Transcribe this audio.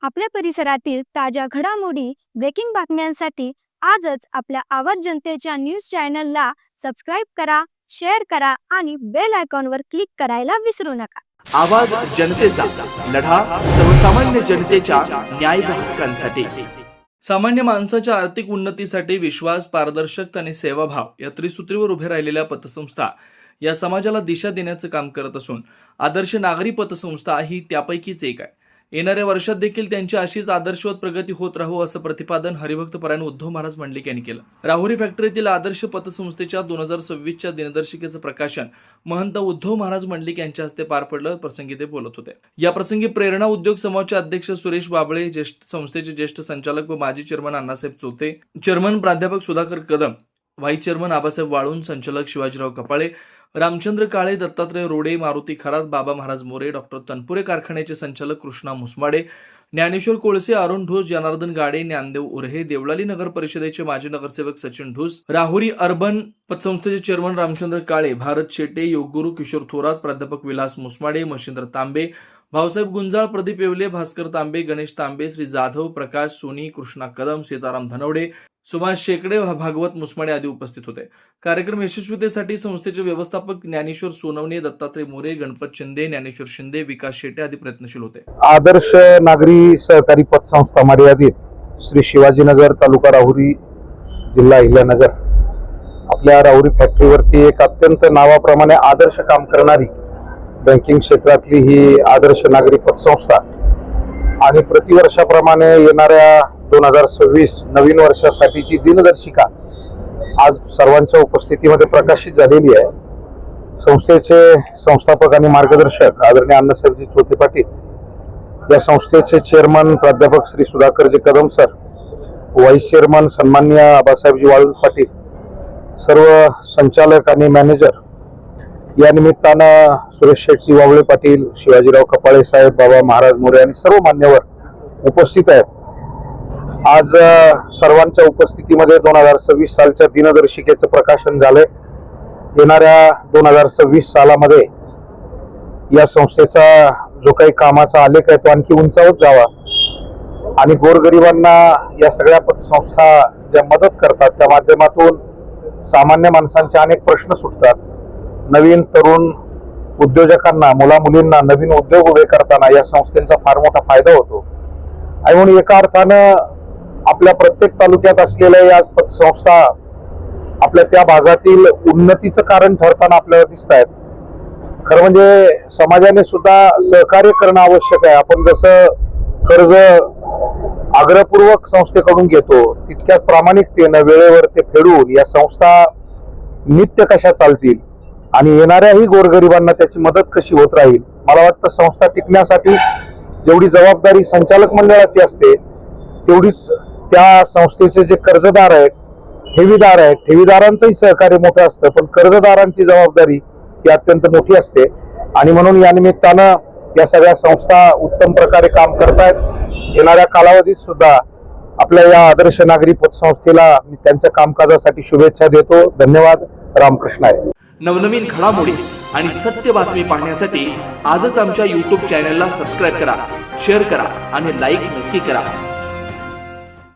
आपल्या परिसरातील ताज्या घडामोडी, ब्रेकिंग बातम्यांसाठी आजच आपल्या आवाज जनतेच्या न्यूज चॅनलला सबस्क्राईब करा, शेअर करा आणि बेल आयकॉनवर क्लिक करायला विसरू नका. आवाज जनतेचा लढा सर्वसामान्य जनतेच्या न्याय हक्कांसाठी. सामान्य माणसाच्या आर्थिक उन्नतीसाठी विश्वास, पारदर्शकता आणि सेवाभाव या त्रिसूत्रीवर उभे राहिलेल्या पतसंस्था या समाजाला दिशा देण्याचं काम करत असून आदर्श नागरी पतसंस्था ही त्यापैकीच एक आहे. येणाऱ्या वर्षात देखील त्यांची अशीच आदर्शवत प्रगती होत राहू असं प्रतिपादन हरिभक्तपरायण उद्धव महाराज मंडलिक यांनी केलं. राहुरी फॅक्टरीतील आदर्श पतसंस्थेच्या 2026च्या दिनदर्शिकेचं प्रकाशन महंत उद्धव महाराज मंडलिक यांच्या हस्ते पार पडलं. प्रसंगी ते बोलत होते. या प्रसंगी प्रेरणा उद्योग समूहाचे अध्यक्ष सुरेश बाबळे, संस्थेचे ज्येष्ठ संचालक व माजी चेअरमन अण्णासाहेब चोते, चेअरमन प्राध्यापक सुधाकर कदम, व्हाईस चेअरमन आबासाहेब वाळून, संचालक शिवाजीराव कपाळे, रामचंद्र काळे, दत्तात्रय रोडे, मारुती खरात, बाबा महाराज मोरे, डॉक्टर तनपुरे कारखान्याचे संचालक कृष्णा मुसमाडे, ज्ञानेश्वर कोळसे, अरुण ढोस, जनार्दन गाडे, ज्ञानदेव उर्हे, देवळाली नगर परिषदेचे माजी नगरसेवक सचिन ढोस, राहुरी अर्बन पतसंस्थेचे चेअरमन रामचंद्र काळे, भारत शेटे, योगगुरू किशोर थोरात, प्राध्यापक विलास मुसमाडे, मशिंद्र तांबे, भाऊसाहेब गुंजाळ, प्रदीप येवले, भास्कर तांबे, गणेश तांबे, श्री जाधव, प्रकाश सोनी, कृष्णा कदम, सीताराम धनवडे, सुभाष शेकडे, भागवत मुसमाडे आदी उपस्थित होते. कार्यक्रम यशस्वीतेसाठी संस्थेचे व्यवस्थापक ज्ञानेश्वर सोनवणे, दत्तात्रय मोरे, गणपत शिंदे, ज्ञानेश्वर शिंदे, विकास शेटे आदी प्रयत्नशील होते. आदर्श नागरी सहकारी पतसंस्था मर्यादित, श्री शिवाजीनगर, तालुका राहुरी, जिल्हा अहिल्यानगर. आपल्या राहुरी फॅक्टरीवरती एक अत्यंत नावाप्रमाणे आदर्श काम करणारी बँकिंग क्षेत्रातली ही आदर्श नागरी पतसंस्था आणि प्रतिवर्षाप्रमाणे येणाऱ्या 2026 नवीन वर्षासाठीची दिनदर्शिका आज सर्वांच्या उपस्थितीमध्ये प्रकाशित झालेली आहे. संस्थेचे संस्थापक आणि मार्गदर्शक आदरणीय अण्णासाहेबजी चोथे पाटील, या संस्थेचे चेअरमन प्राध्यापक Shri Sudhakarji Kadam sir, vice chairman सन्माननीय आबासाहेबजी वाळून पाटील, सर्व संचालक आणि मॅनेजर, या निमित्तानं सुरेश शेटजी वावळे पाटील, शिवाजीराव कपाळे साहेब, बाबा महाराज मोरे आणि सर्व मान्यवर उपस्थित आहेत. आज सर्वांच्या उपस्थितीमध्ये 2026 सालच्या दिनदर्शिकेचं प्रकाशन झालंय. येणाऱ्या 2026 सालामध्ये या संस्थेचा जो काही कामाचा आलेख आहे तो आणखी उंचावत जावा आणि गोरगरिबांना या सगळ्या पतसंस्था ज्या मदत करतात त्या माध्यमातून सामान्य माणसांचे अनेक प्रश्न सुटतात. नवीन तरुण उद्योजकांना, मुलामुलींना नवीन उद्योग उभे करताना या संस्थेचा फार मोठा फायदा होतो. आणि म्हणून एका अर्थानं आपल्या प्रत्येक तालुक्यात असलेल्या या पतसंस्था आपल्या त्या भागातील उन्नतीचं कारण ठरताना आपल्याला दिसत आहेत. खरं म्हणजे समाजाने सुद्धा सहकार्य करणं आवश्यक आहे. आपण जसं कर्ज आग्रहपूर्वक संस्थेकडून घेतो तितक्याच प्रामाणिकतेनं वेळेवर ते फेडून या संस्था नित्य कशा चालतील आणि येणाऱ्याही गोरगरिबांना त्याची मदत कशी होत राहील. मला वाटतं संस्था टिकण्यासाठी जेवढी जबाबदारी संचालक मंडळाची असते तेवढीच त्या संस्थेचे जे कर्जदार आहेत, ठेवीदार आहेत, ठेवीदारांचंही सहकार्य मोठं असतं, पण कर्जदारांची जबाबदारी ही अत्यंत मोठी असते. आणि म्हणून या निमित्तानं या सगळ्या संस्था उत्तम प्रकारे काम करतायत. येणाऱ्या कालावधीत सुद्धा आपल्या या आदर्श नागरी पतसंस्थेला मी त्यांच्या कामकाजासाठी शुभेच्छा देतो. धन्यवाद. रामकृष्ण आहे. नवनवीन घडामोडी आणि सत्य बातमी पाहण्यासाठी आजच आमच्या YouTube चॅनलला सबस्क्राईब करा, शेअर करा आणि लाईक नक्की करा.